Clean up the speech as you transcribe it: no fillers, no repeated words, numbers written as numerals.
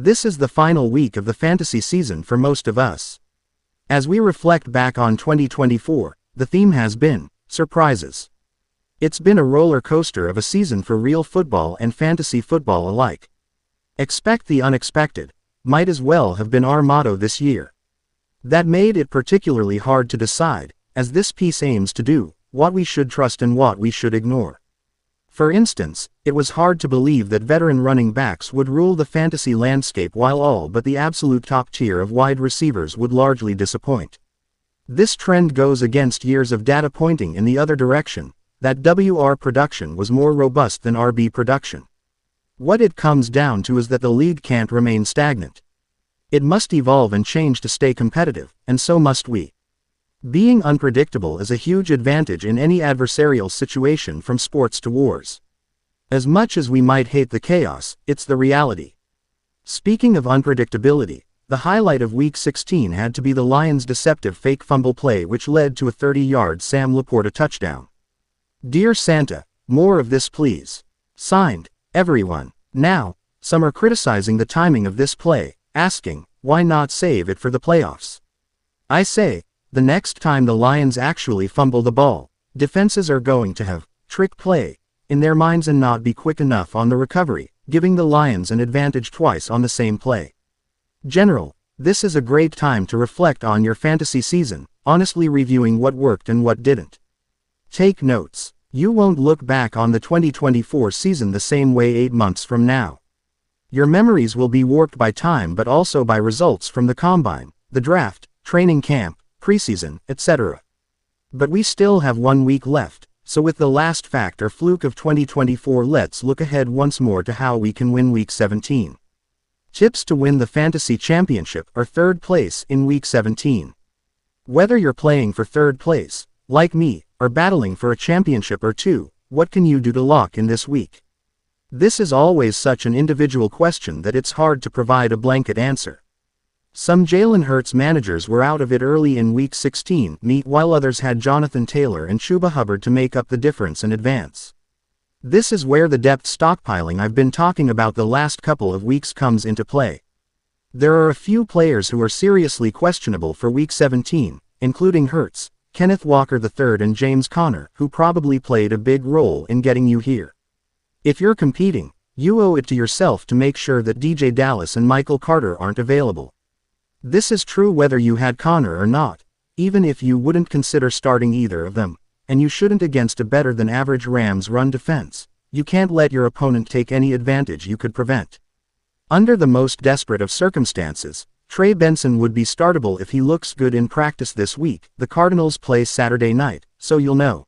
This is the final week of the fantasy season for most of us. As we reflect back on 2024, the theme has been surprises. It's been a roller coaster of a season for real football and fantasy football alike. Expect the unexpected, might as well have been our motto this year. That made it particularly hard to decide, as this piece aims to do, what we should trust and what we should ignore. For instance, it was hard to believe that veteran running backs would rule the fantasy landscape while all but the absolute top tier of wide receivers would largely disappoint. This trend goes against years of data pointing in the other direction, that WR production was more robust than RB production. What it comes down to is that the league can't remain stagnant. It must evolve and change to stay competitive, and so must we. Being unpredictable is a huge advantage in any adversarial situation, from sports to wars. As much as we might hate the chaos, it's the reality. Speaking of unpredictability, the highlight of Week 16 had to be the Lions' deceptive fake fumble play which led to a 30-yard Sam Laporta touchdown. Dear Santa, more of this please. Signed, everyone. Now, some are criticizing the timing of this play, asking, why not save it for the playoffs? I say, the next time the Lions actually fumble the ball, defenses are going to have trick play in their minds and not be quick enough on the recovery, giving the Lions an advantage twice on the same play. General, this is a great time to reflect on your fantasy season, honestly reviewing what worked and what didn't. Take notes. You won't look back on the 2024 season the same way 8 months from now. Your memories will be warped by time but also by results from the combine, the draft, training camp, preseason, etc. But we still have 1 week left, so with the last fact or fluke of 2024, let's look ahead once more to how we can win Week 17. Tips to win the fantasy championship or third place in Week 17. Whether you're playing for third place, like me, or battling for a championship or two, what can you do to lock in this week? This is always such an individual question that it's hard to provide a blanket answer. Some Jalen Hurts managers were out of it early in Week 16, while others had Jonathan Taylor and Chuba Hubbard to make up the difference in advance. This is where the depth stockpiling I've been talking about the last couple of weeks comes into play. There are a few players who are seriously questionable for Week 17, including Hurts, Kenneth Walker III and James Conner, who probably played a big role in getting you here. If you're competing, you owe it to yourself to make sure that DJ Dallas and Michael Carter aren't available. This is true whether you had Conner or not, even if you wouldn't consider starting either of them, and you shouldn't against a better-than-average Rams run defense. You can't let your opponent take any advantage you could prevent. Under the most desperate of circumstances, Trey Benson would be startable if he looks good in practice this week. The Cardinals play Saturday night, so you'll know.